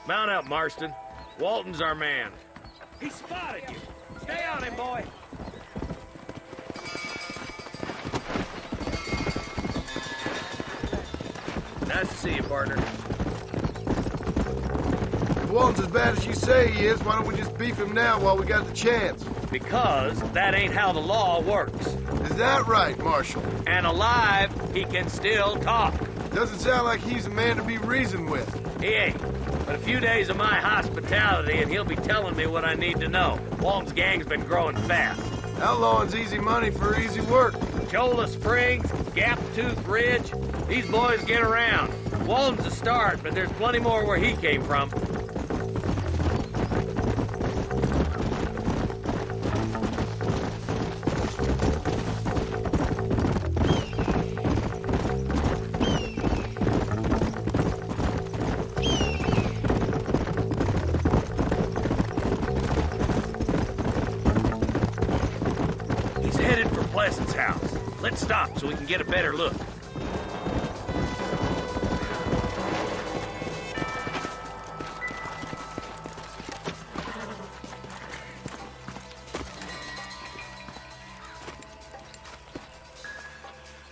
Mount up, Marston. Walton's our man. He spotted you. Stay on him, boy. Nice to see you, partner. If Walton's as bad as you say he is, why don't we just beef him now while we got the chance? Because that ain't how the law works. Is that right, Marshal? And alive, he can still talk. Doesn't sound like he's a man to be reasoned with. He ain't. But a few days of my hospitality and he'll be telling me what I need to know. Walton's gang's been growing fast. Outlawing's easy money for easy work. Cholla Springs, Gap Tooth Ridge, these boys get around. Walton's a start, but there's plenty more where he came from. Let's stop so we can get a better look.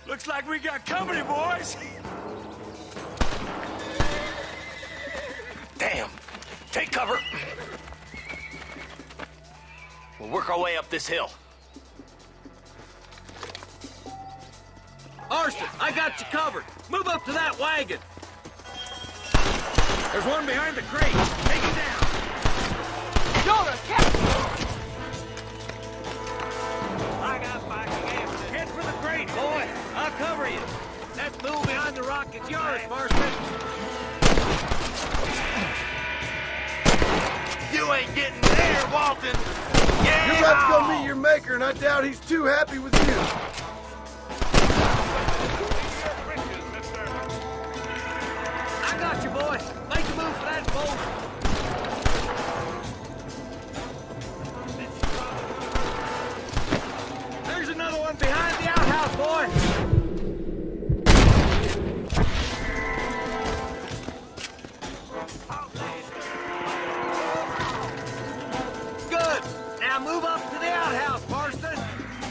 Looks like we got company, boys. Damn. Take cover. We'll work our way up this hill. Marston, I got you covered. Move up to that wagon. There's one behind the crate. Take him down. Jonah, catch! I got my hands. Head for the crate, boy. I'll cover you. That mule behind the rock is yours, Marston. You ain't getting there, Walton. Yeah. You're about to go meet your maker, and I doubt he's too happy with you. I got you, boy. Make a move for that boulder. There's another one behind the outhouse, boy. Good. Now move up to the outhouse, Marston.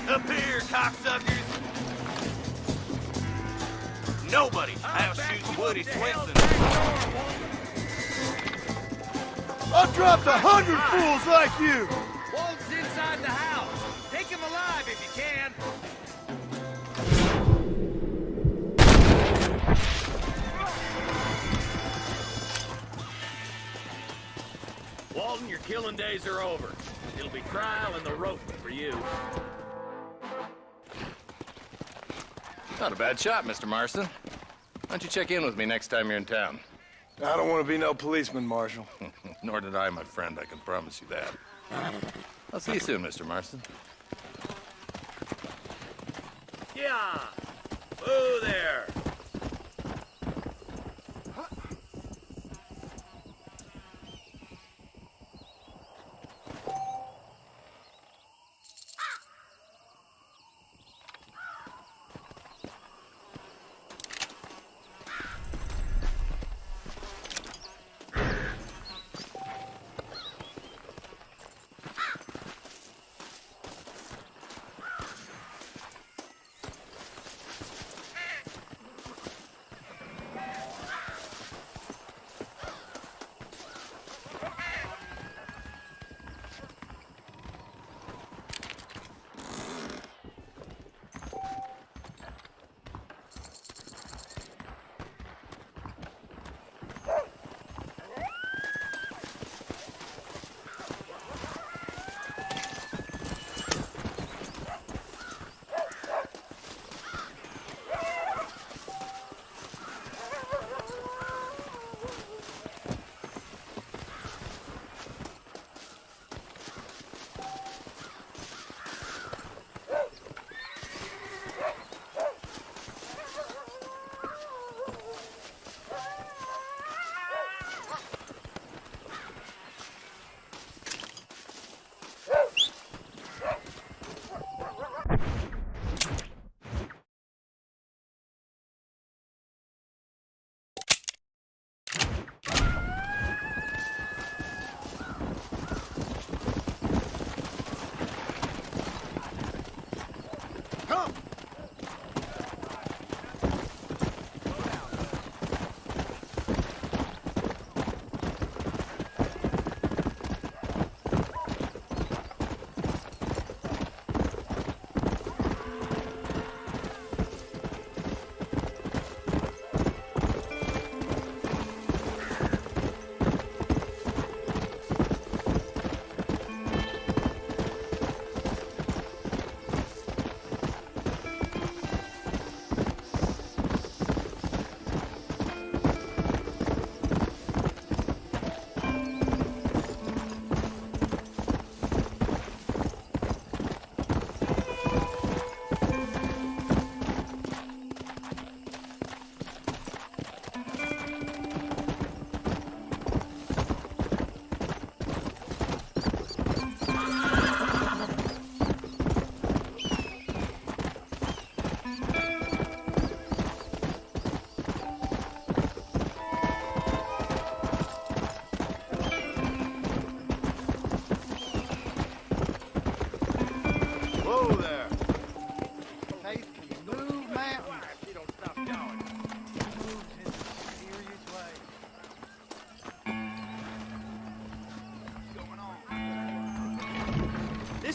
Up here, cocksuckers. Nobody outshoots Woody Swenson. I've dropped 100 fools like you! Walton's inside the house. Take him alive if you can. Walton, your killing days are over. It'll be trial and the rope for you. Not a bad shot, Mr. Marston. Why don't you check in with me next time you're in town? I don't want to be no policeman, Marshal. Nor did I, my friend. I can promise you that. I'll see you soon, Mr. Marston. Yeah. Whoa there.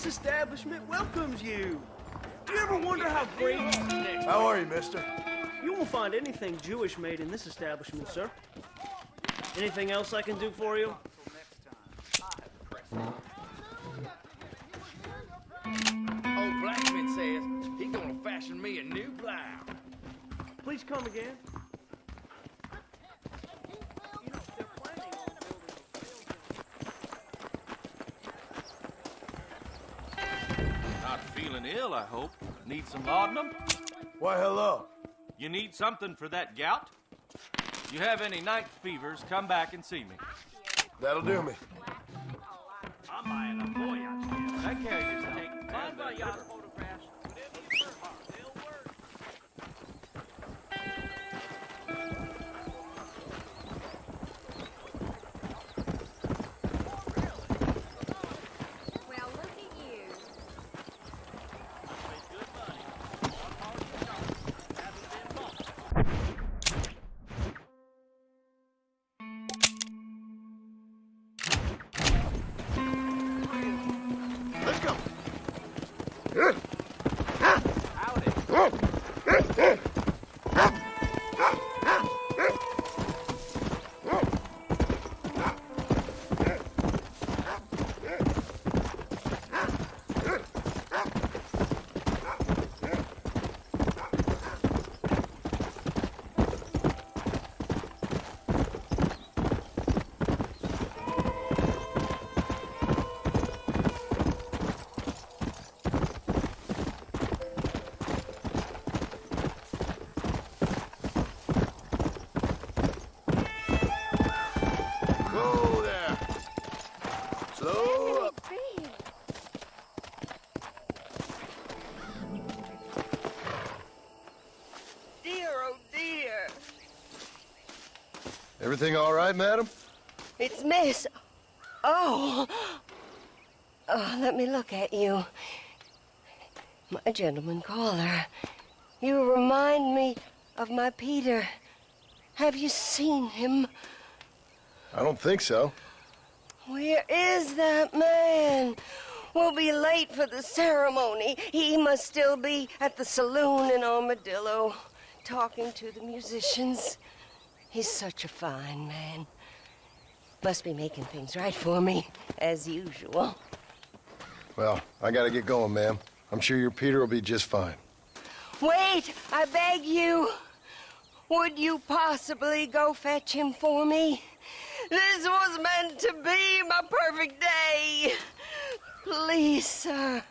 establishment welcomes you. Do you ever wonder how great... How are you, mister? You won't find anything Jewish made in this establishment, sir. Anything else I can do for you? Old blacksmith says he's gonna fashion me a new plow. Please come again. Not feeling ill, I hope. Need some laudanum? Why, hello. You need something for that gout? You have any night fevers, come back and see me. That'll do me. I'm buying a boy out. That carrier's tank. Mind by y'all photographs. They'll work. Well, look at you. Let's go. Go there. Slow up. Dear, oh dear. Everything all right, madam? It's Miss. Oh. Oh, let me look at you. My gentleman caller. You remind me of my Peter. Have you seen him? I don't think so. Where is that man? We'll be late for the ceremony. He must still be at the saloon in Armadillo, talking to the musicians. He's such a fine man. Must be making things right for me, as usual. Well, I gotta get going, ma'am. I'm sure your Peter will be just fine. Wait, I beg you. Would you possibly go fetch him for me? This was meant to be my perfect day. Please, sir.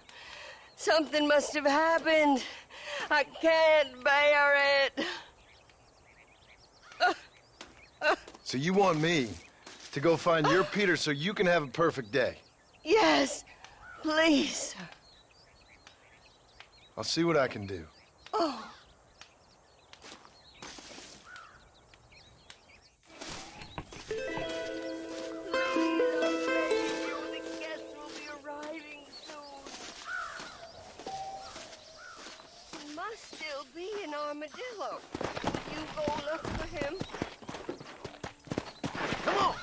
Something must have happened. I can't bear it. So you want me to go find your Peter so you can have a perfect day? Yes, please, sir. I'll see what I can do. Oh. Still be in Armadillo. You go look for him. Come on!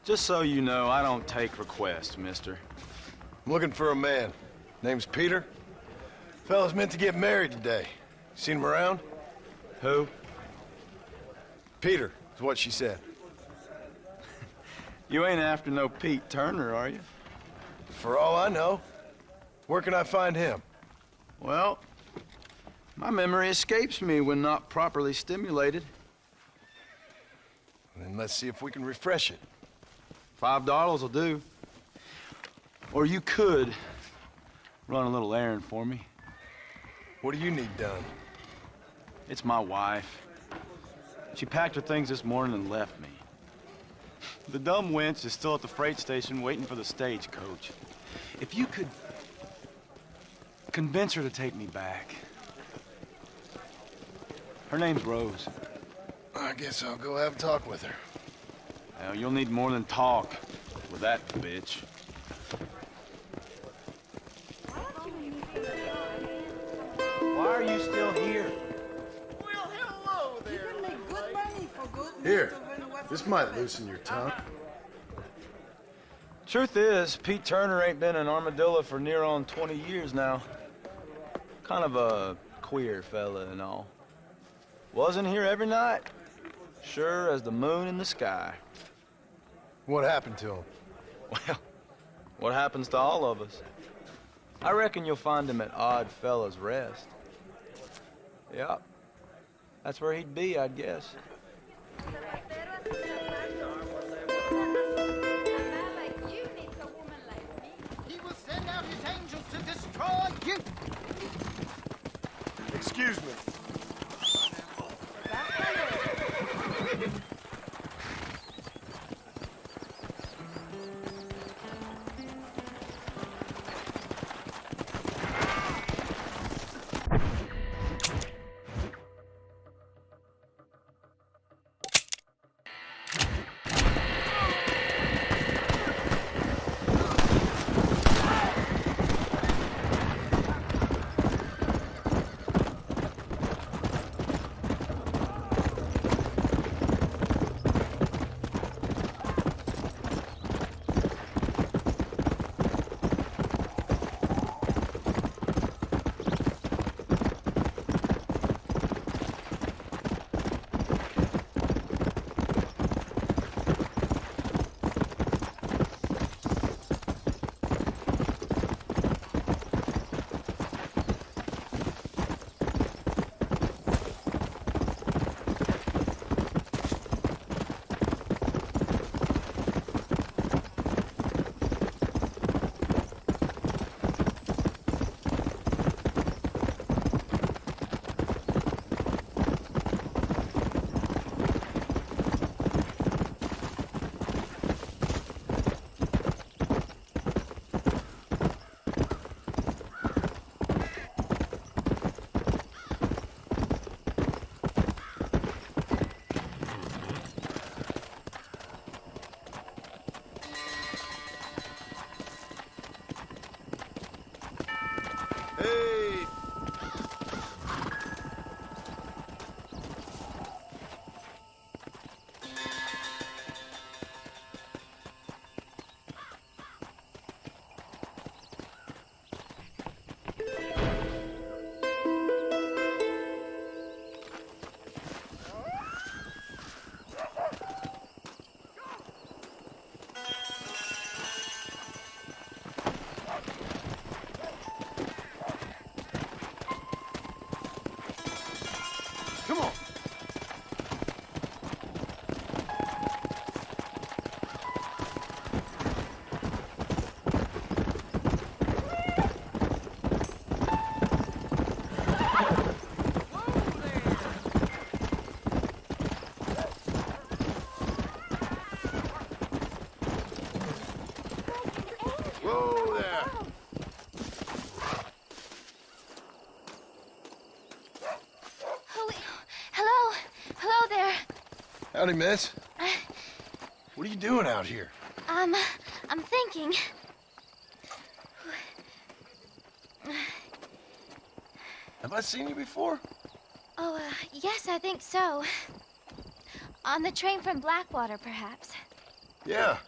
Just so you know, I don't take requests, mister. I'm looking for a man. Name's Peter. Fella's meant to get married today. Seen him around? Who? Peter, is what she said. You ain't after no Pete Turner, are you? For all I know. Where can I find him? Well, my memory escapes me when not properly stimulated. Then let's see if we can refresh it. $5 will do. Or you could run a little errand for me. What do you need done? It's my wife. She packed her things this morning and left me. The dumb wench is still at the freight station waiting for the stagecoach. If you could convince her to take me back. Her name's Rose. I guess I'll go have a talk with her. Well, you'll need more than talk with that bitch. Why are you still here? Well, hello there. You can make good money for good. Here, this might loosen your tongue. Truth is, Pete Turner ain't been in Armadillo for near on 20 years now. Kind of a queer fella and all. Wasn't here every night. Sure as the moon in the sky. What happened to him? Well, what happens to all of us? I reckon you'll find him at Odd Fella's Rest. Yep. That's where he'd be, I'd guess. He will send out his angels to destroy you. Excuse me. Come on. Whoa there. Hello there. Howdy, miss. What are you doing out here? I'm thinking. Have I seen you before? Oh, yes, I think so. On the train from Blackwater, perhaps. Yeah.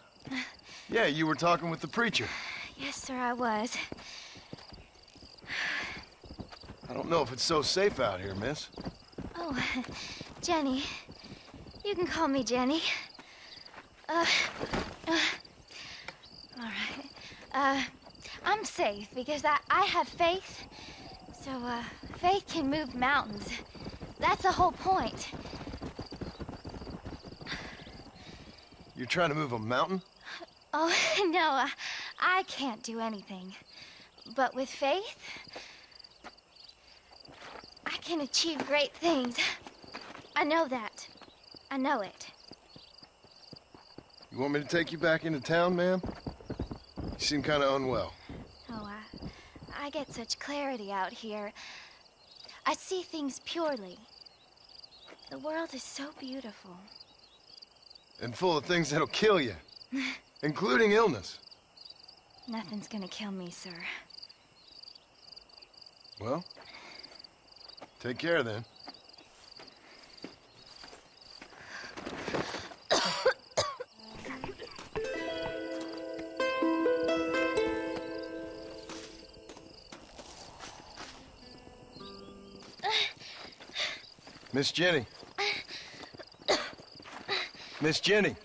Yeah, you were talking with the preacher. Yes, sir, I was. I don't know if it's so safe out here, miss. Oh, Jenny. You can call me Jenny. All right. I'm safe because I have faith. So, faith can move mountains. That's the whole point. You're trying to move a mountain? Oh, no, I can't do anything. But with faith, I can achieve great things. I know that. I know it. You want me to take you back into town, ma'am? You seem kind of unwell. Oh, I get such clarity out here. I see things purely. The world is so beautiful. And full of things that'll kill you. Including illness. Nothing's gonna kill me, sir. Well, take care then. Miss Jenny. Miss Jenny.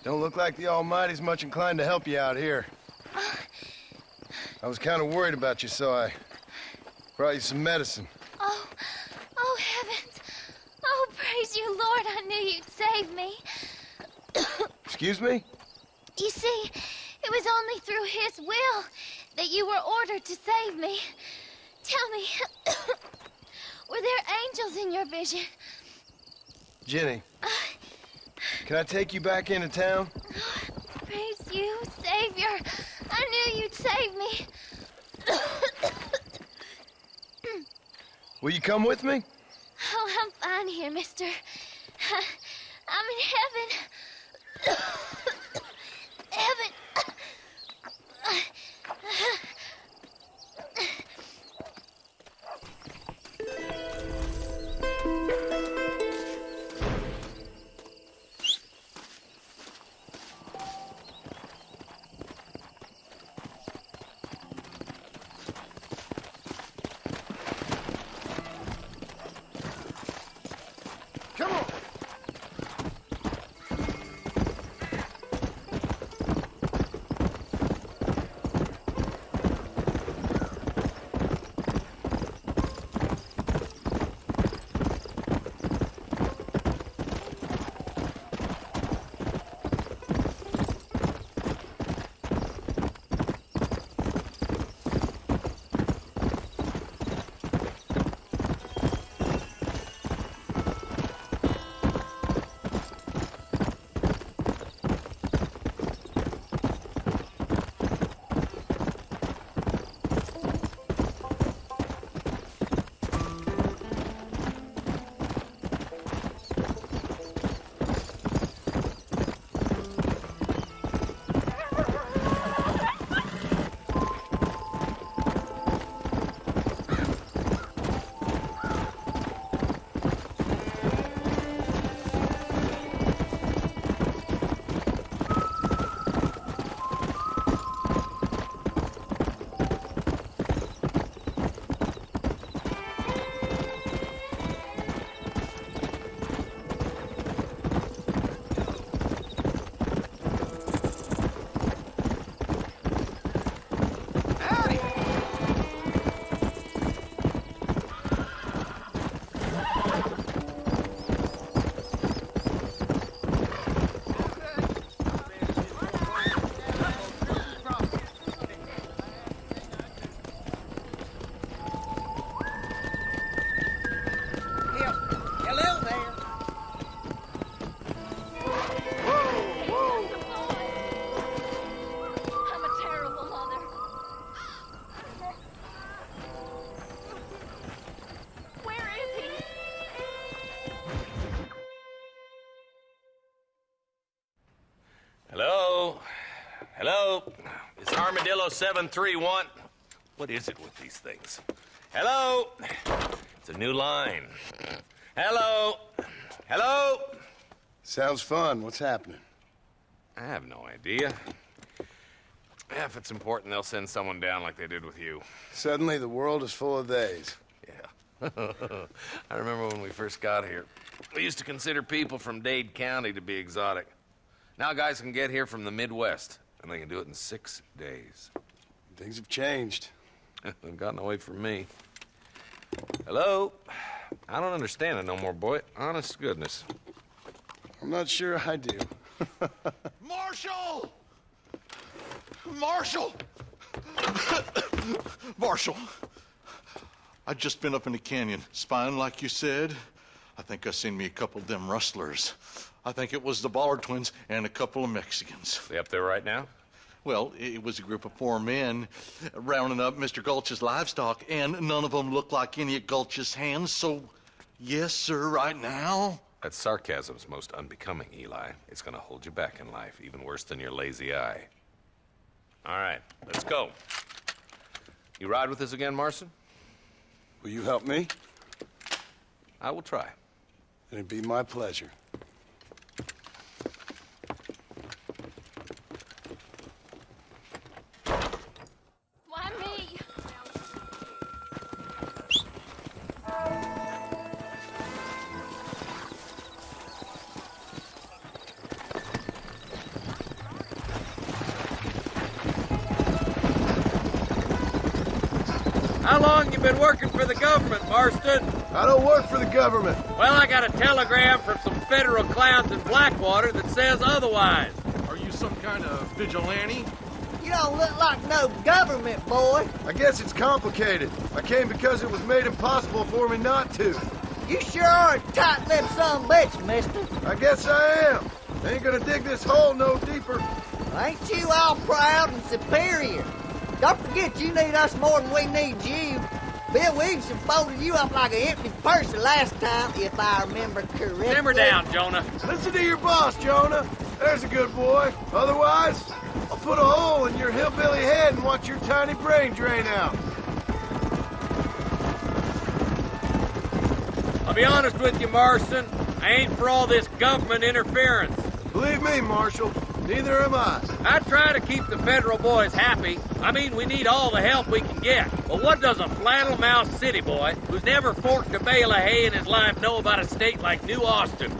Don't look like the Almighty's much inclined to help you out here. I was kind of worried about you, so I brought you some medicine. Oh, heavens. Oh, praise you, Lord. I knew you'd save me. Excuse me? You see, it was only through his will that you were ordered to save me. Tell me, were there angels in your vision? Jenny, can I take you back into town? Praise you, Savior. I knew you'd save me. Will you come with me? Oh, I'm fine here, mister. I'm in heaven. Heaven. Come on! Hello? It's Armadillo 731. What is it with these things? Hello? It's a new line. Hello? Hello? Sounds fun. What's happening? I have no idea. If it's important, they'll send someone down like they did with you. Suddenly, the world is full of theys. Yeah. I remember when we first got here. We used to consider people from Dade County to be exotic. Now guys can get here from the Midwest, and they can do it in 6 days. Things have changed. They've gotten away from me. Hello? I don't understand it no more, boy. Honest to goodness. I'm not sure I do. Marshal! Marshal! Marshal! I just been up in the canyon, spying like you said. I think I seen me a couple of them rustlers. I think it was the Ballard twins and a couple of Mexicans. They up there right now? Well, it was a group of 4 men rounding up Mr. Gulch's livestock, and none of them looked like any of Gulch's hands, so yes, sir, right now. That sarcasm's most unbecoming, Eli. It's gonna hold you back in life, even worse than your lazy eye. All right, let's go. You ride with us again, Marston? Will you help me? I will try. It'd be my pleasure. Why me? How long you been working for the government, Marston? I don't work for the government. Well, I got a telegram from some federal clowns in Blackwater that says otherwise. Are you some kind of vigilante? You don't look like no government boy. I guess it's complicated. I came because it was made impossible for me not to. You sure are a tight-lipped son of a bitch, mister. I guess I am. Ain't gonna dig this hole no deeper. Ain't you all proud and superior? Don't forget you need us more than we need you. Bill Williamson folded you up like an empty purse the last time, if I remember correctly. Simmer down, Jonah. Listen to your boss, Jonah. There's a good boy. Otherwise, I'll put a hole in your hillbilly head and watch your tiny brain drain out. I'll be honest with you, Marston. I ain't for all this government interference. Believe me, Marshal, neither am I. I try to keep the federal boys happy. I mean, we need all the help we can get. But what does a flannel-mouthed city boy who's never forked a bale of hay in his life know about a state like New Austin?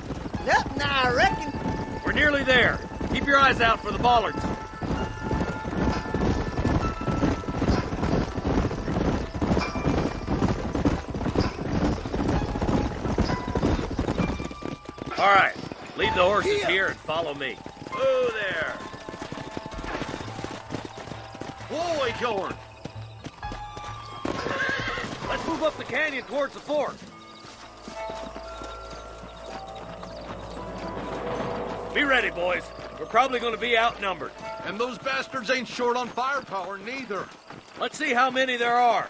Nothing, I reckon. We're nearly there. Keep your eyes out for the bollards. All right, leave the horses here and follow me. Oh, there. Whoa, Acorn! Let's move up the canyon towards the fort. Be ready, boys. We're probably going to be outnumbered. And those bastards ain't short on firepower, neither. Let's see how many there are.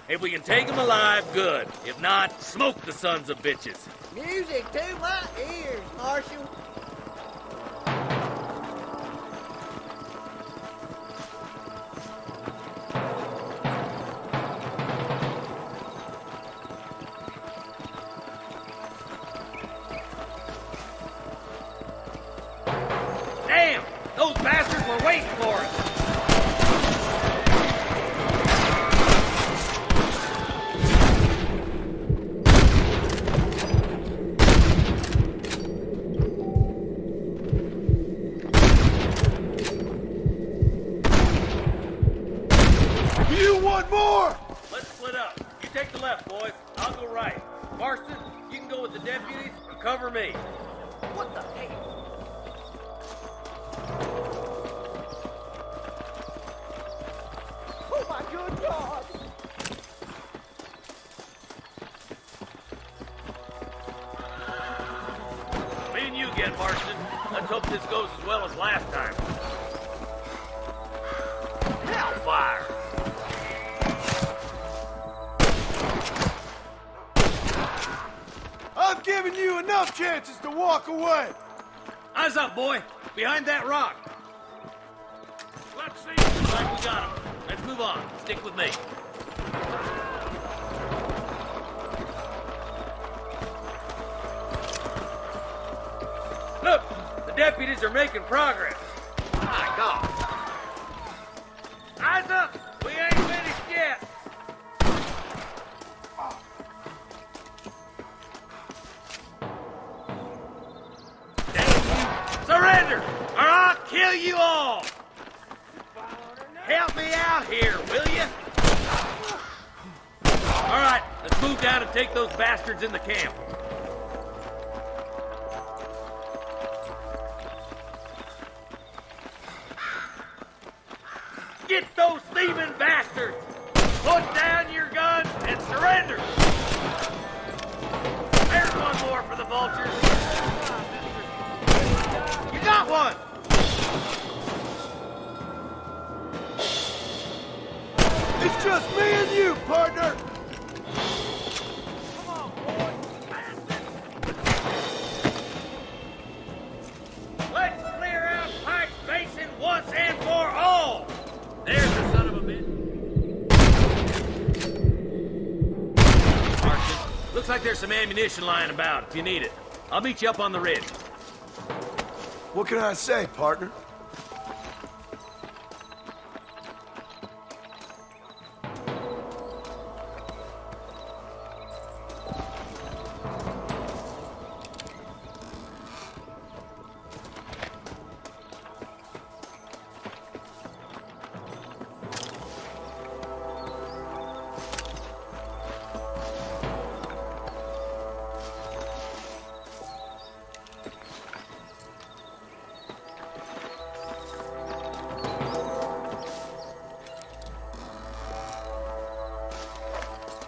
If we can take them alive, good. If not, smoke the sons of bitches. Music to my ears, Marshal. Damn! Those bastards were waiting for us! You want more? Let's split up. You take the left, boys. I'll go right. Marston, you can go with the deputies or cover me. What the hell? Oh my good God! Me and you again, Marston. Let's hope this goes as well as last time. Hellfire! I've given you enough chances to walk away. Eyes up, boy. Behind that rock. Let's see. Looks like we got him. Let's move on. Stick with me. Look, the deputies are making progress. My God. Rise up! We ain't finished yet! Surrender, or I'll kill you all! Help me out here, will you? All right, let's move down and take those bastards in the camp. Get those thieving bastards! Put down your guns and surrender! There's one more for the vultures. You got one! It's just me and you, partner! Come on, boys! Let's clear out Pike Basin once and for all! There's the son of a bitch. Marshal, looks like there's some ammunition lying about if you need it. I'll meet you up on the ridge. What can I say, partner?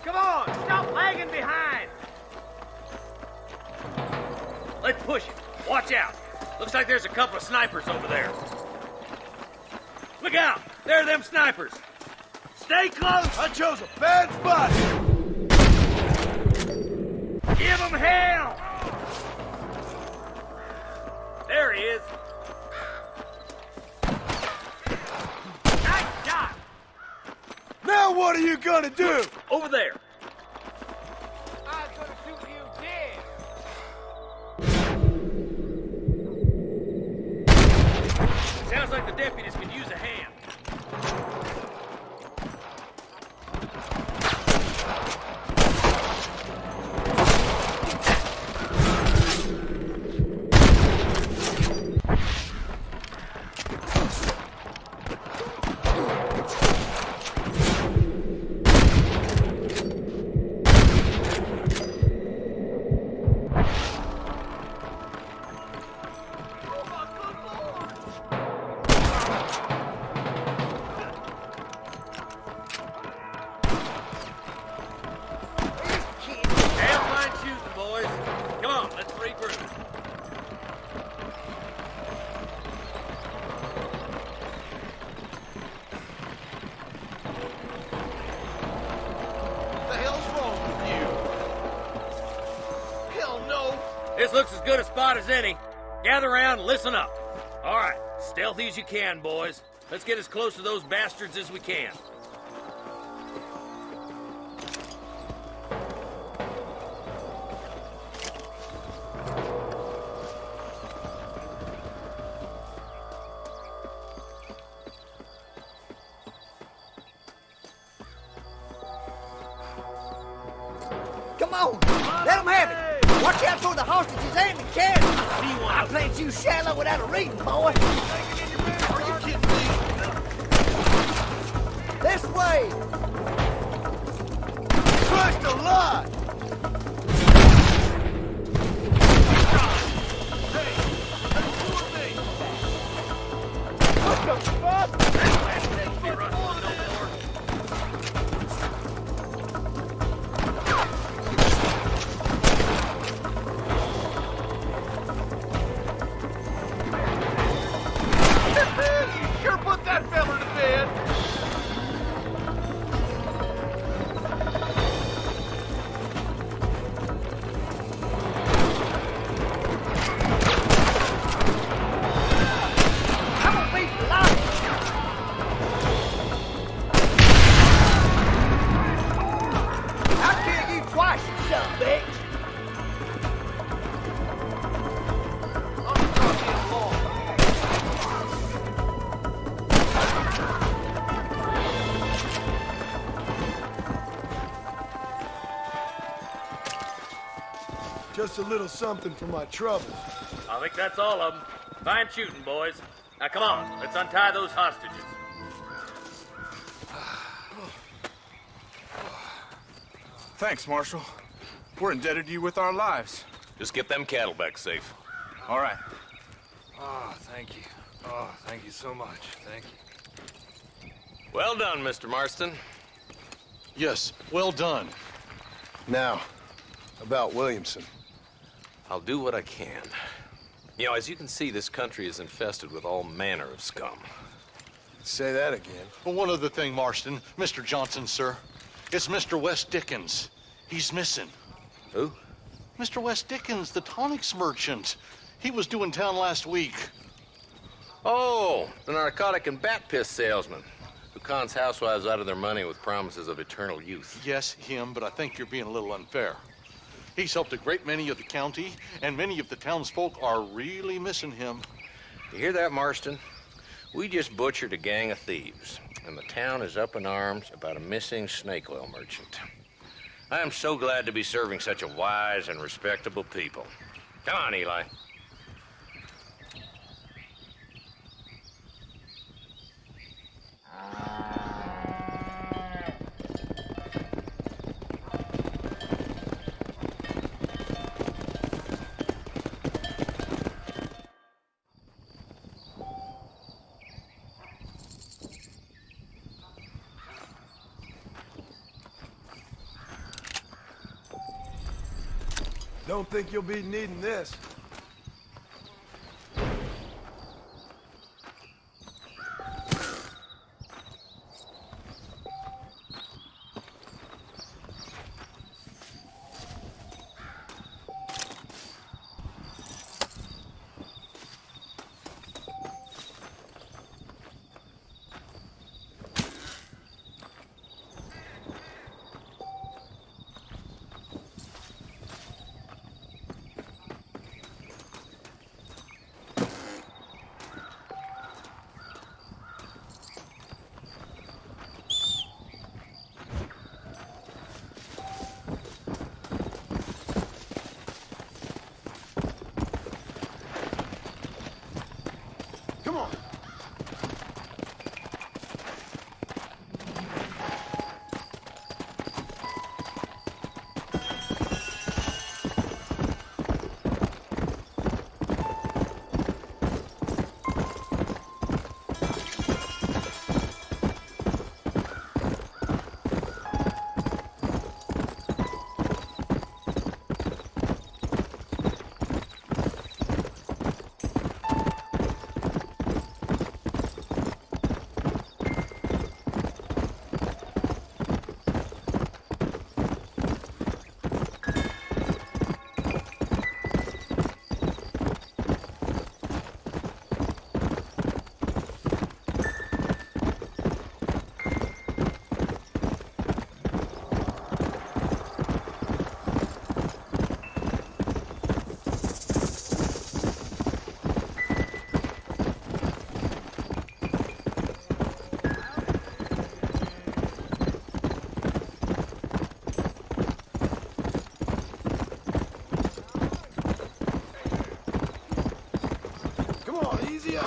Come on, stop lagging behind! Let's push it. Watch out. Looks like there's a couple of snipers over there. Look out! There are them snipers. Stay close! I chose a bad spot! Give him hell! There he is. Nice shot! Now what are you gonna do? Over there. I'm gonna shoot you dead. Sounds like the deputies could use a hand. This looks as good a spot as any. Gather around and listen up. All right, stealthy as you can, boys. Let's get as close to those bastards as we can. Come on, let them have it. Watch out for the hostages and the cattle. I plant you shallow without a reason, boy. Are you kidding me? This way. Christ alive! What the fuck? Sure put that fella to bed. Just a little something for my trouble. I think that's all of them. Fine shooting, boys. Now come on, let's untie those hostages. Thanks, Marshal. We're indebted to you with our lives. Just get them cattle back safe. All right. Oh, thank you. Oh, thank you so much. Thank you. Well done, Mr. Marston. Yes, well done. Now, about Williamson. I'll do what I can. You know, as you can see, this country is infested with all manner of scum. Say that again. Well, one other thing, Marston. Mr. Johnson, sir. It's Mr. Wes Dickens. He's missing. Who? Mr. Wes Dickens, the tonics merchant. He was due in town last week. Oh, the narcotic and bat piss salesman who cons housewives out of their money with promises of eternal youth. Yes, him, but I think you're being a little unfair. He's helped a great many of the county, and many of the townsfolk are really missing him. You hear that, Marston? We just butchered a gang of thieves, and the town is up in arms about a missing snake oil merchant. I am so glad to be serving such a wise and respectable people. Come on, Eli. Don't think you'll be needing this.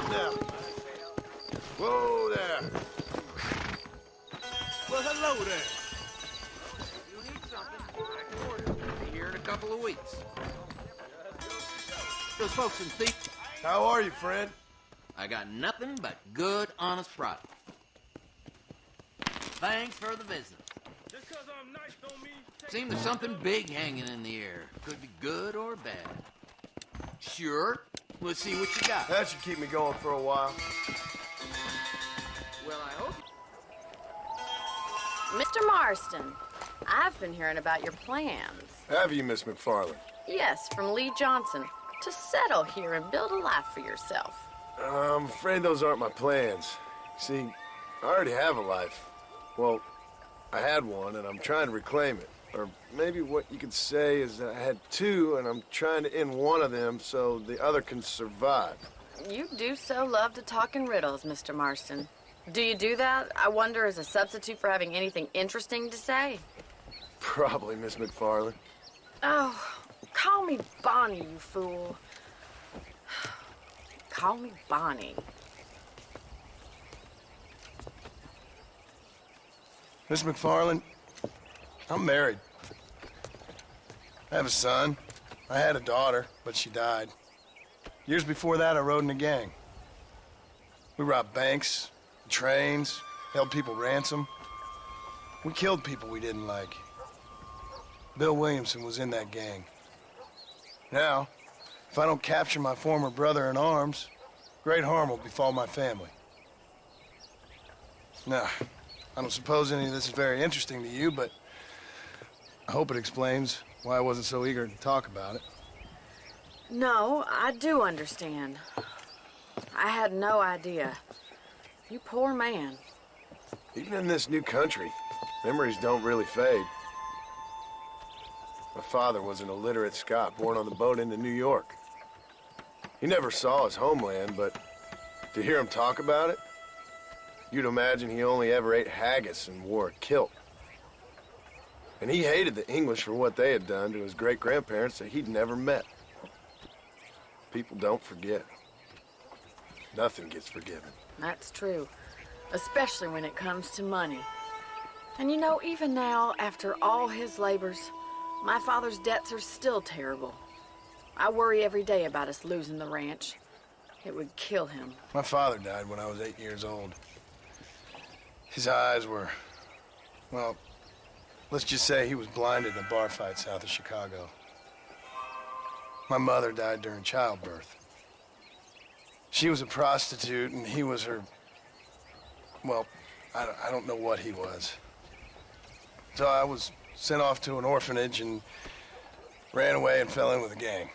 Now. Whoa there. Well, hello there. If you need something, I can order. Be here in a couple of weeks. Those folks in Thief. How are you, friend? I got nothing but good, honest product. Thanks for the visit. Just 'cause I'm nice don't mean... Seems there's something big hanging in the air. Could be good or bad. Sure. Let's see what you got. That should keep me going for a while. Well, I hope... Mr. Marston, I've been hearing about your plans. Have you, Miss McFarland? Yes, from Lee Johnson. To settle here and build a life for yourself. I'm afraid those aren't my plans. See, I already have a life. Well, I had one, and I'm trying to reclaim it. Or maybe what you could say is that I had two, and I'm trying to end one of them so the other can survive. You do so love to talk in riddles, Mr. Marston. Do you do that, I wonder, as a substitute for having anything interesting to say? Probably, Miss McFarland. Oh, Call me Bonnie, you fool. Call me Bonnie. Miss McFarland, I'm married. I have a son. I had a daughter, but she died. Years before that, I rode in a gang. We robbed banks, trains, held people ransom. We killed people we didn't like. Bill Williamson was in that gang. Now, if I don't capture my former brother in arms, great harm will befall my family. Now, I don't suppose any of this is very interesting to you, but I hope it explains why I wasn't so eager to talk about it. No, I do understand. I had no idea. You poor man. Even in this new country, memories don't really fade. My father was an illiterate Scot born on the boat into New York. He never saw his homeland, but to hear him talk about it, you'd imagine he only ever ate haggis and wore a kilt. And he hated the English for what they had done to his great-grandparents that he'd never met. People don't forget. Nothing gets forgiven. That's true, especially when it comes to money. And you know, even now, after all his labors, my father's debts are still terrible. I worry every day about us losing the ranch. It would kill him. My father died when I was 8 years old. His eyes were, well, let's just say he was blinded in a bar fight south of Chicago. My mother died during childbirth. She was a prostitute and he was her, well, I don't know what he was. So I was sent off to an orphanage and ran away and fell in with a gang.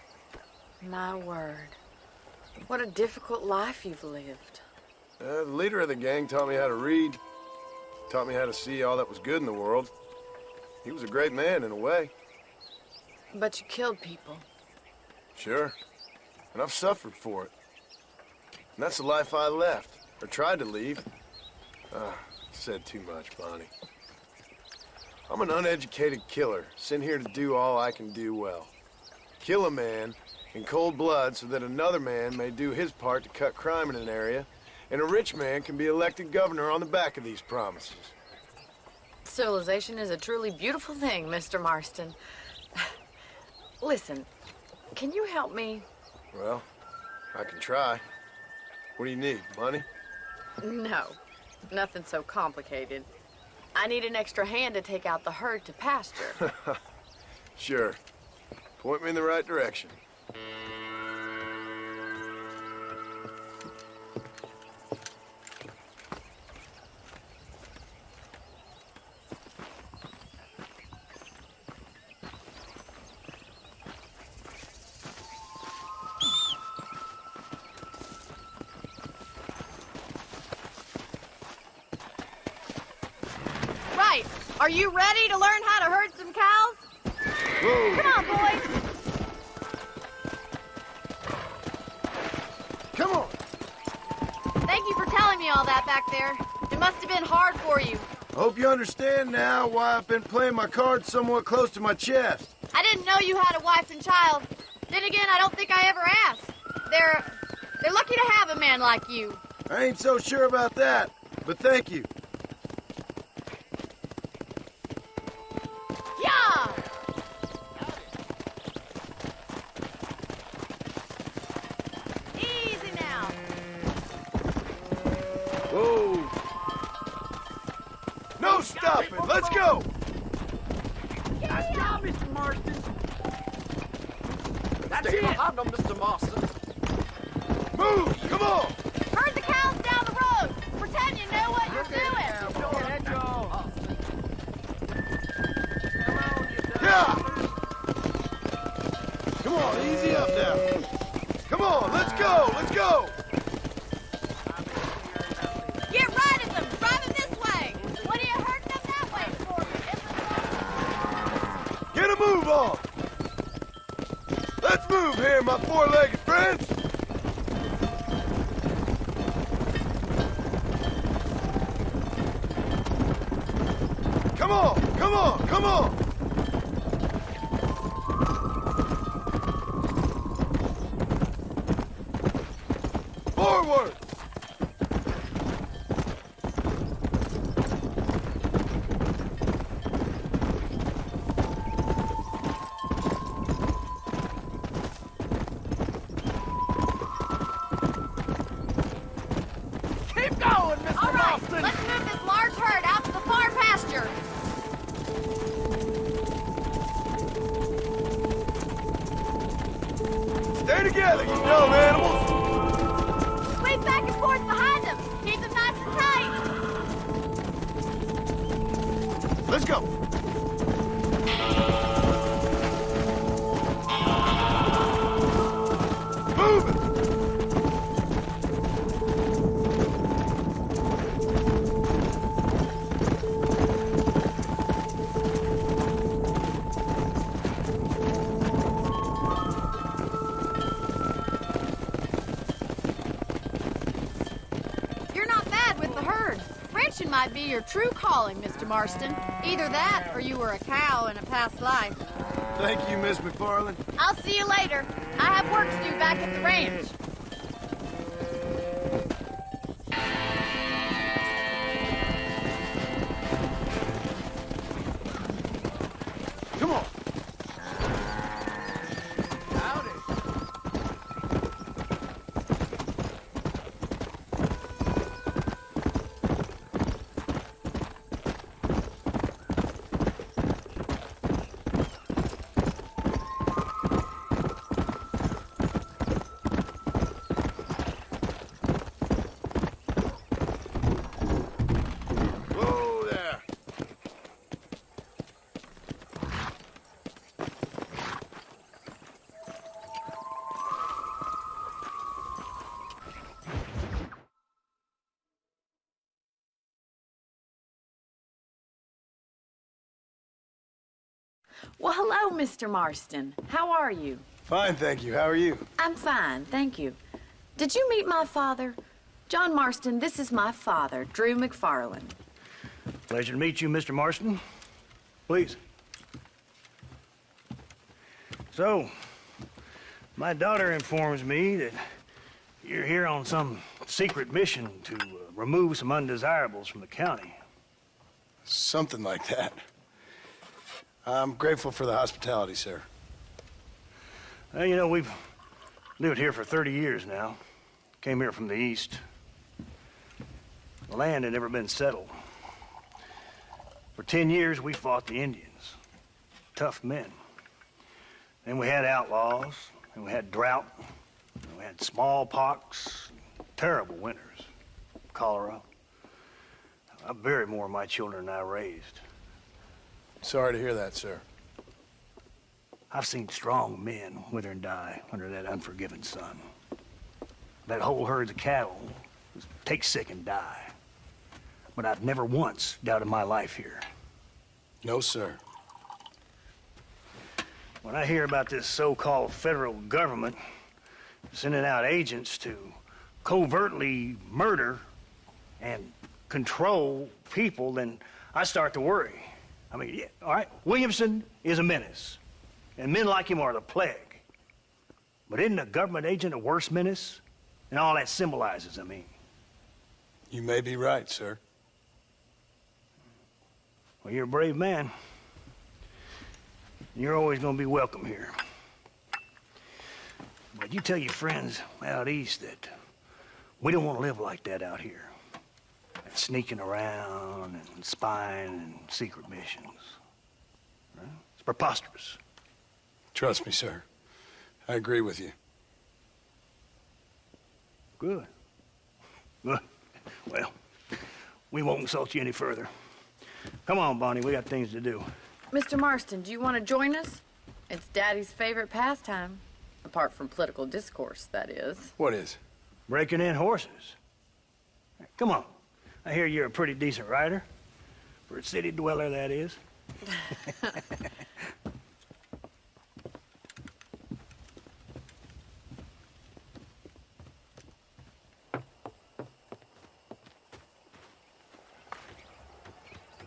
My word. What a difficult life you've lived. The leader of the gang taught me how to read, taught me how to see all that was good in the world. He was a great man in a way. But you killed people. Sure. And I've suffered for it. And that's the life I left, or tried to leave. Said too much, Bonnie. I'm an uneducated killer, sent here to do all I can do well. Kill a man in cold blood so that another man may do his part to cut crime in an area, and a rich man can be elected governor on the back of these promises. Civilization is a truly beautiful thing, Mr. Marston. Listen, can you help me? Well, I can try. What do you need, money? No, nothing so complicated. I need an extra hand to take out the herd to pasture. Sure. Point me in the right direction. Are you ready to learn how to herd some cows? Whoa. Come on, boys. Come on. Thank you for telling me all that back there. It must have been hard for you. I hope you understand now why I've been playing my cards somewhat close to my chest. I didn't know you had a wife and child. Then again, I don't think I ever asked. They're lucky to have a man like you. I ain't so sure about that, but thank you. Yeah! Easy now. Whoa. No stopping. Let's go. Nice job, Mr. Marston. That's Stay it. behind them, Mr. Marston. Move. Come on. Herd the cows down the road. Pretend you know what you're doing. Yeah. Come on, easy up now. Come on, let's go. Let's go. Get right at them. Drive them this way. What are you herding them that way for? Get a move on. Let's move here, my four-legged friends. Come on, come on, come on. Forward! Keep going, Mr. All right, Boston! let's move this large herd out to the far pasture. Stay together, you dumb animals! Sweep back and forth behind them. Keep them nice and tight. Let's go! Move it! You're not bad with the herd. Ranching might be your true calling, Mr. Marston. Either that, or you were a cow in a past life. Thank you, Miss McFarland. I'll see you later. I have work to do back at the ranch. Come on. Whoa there. Well, hello, Mr. Marston. How are you? Fine, thank you. How are you? I'm fine, thank you. Did you meet my father? John Marston, this is my father, Drew McFarland. Pleasure to meet you, Mr. Marston. Please. So, my daughter informs me that you're here on some secret mission to remove some undesirables from the county. Something like that. I'm grateful for the hospitality, sir. Well, you know, we've lived here for 30 years now. Came here from the east. The land had never been settled. For 10 years, we fought the Indians. Tough men. Then we had outlaws, and we had drought, and we had smallpox, terrible winters, cholera. I buried more of my children than I raised. Sorry to hear that, sir. I've seen strong men wither and die under that unforgiving sun. That whole herds of cattle just take sick and die. But I've never once doubted my life here. No, sir. When I hear about this so-called federal government sending out agents to covertly murder and control people, then I start to worry. I mean, yeah, all right, Williamson is a menace, and men like him are the plague. But isn't a government agent a worse menace? And all that symbolizes, I mean. You may be right, sir. Well, you're a brave man. You're always going to be welcome here. But you tell your friends out east that we don't want to live like that out here. Sneaking around and spying and secret missions. Right? It's preposterous. Trust me, sir. I agree with you. Good. Good. Well, we won't insult you any further. Come on, Bonnie, we got things to do. Mr. Marston, do you want to join us? It's Daddy's favorite pastime. Apart from political discourse, that is. What is? Breaking in horses. Come on. I hear you're a pretty decent rider. For a city dweller, that is.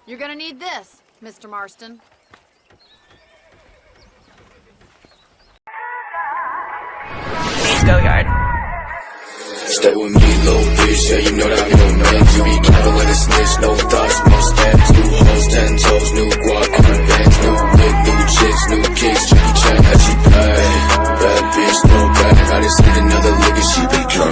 You're gonna need this, Mr. Marston. Go yard. Stay with me, little bitch, yeah, you know that I'm your man. You be careful like a snitch, no thoughts, no stamps. New hoes, 10 toes, new guac, new bands. New whip, new chicks, new kicks. Jackie Chan, how she play. Bad bitch, no bag. I just need another lick and she be drunk.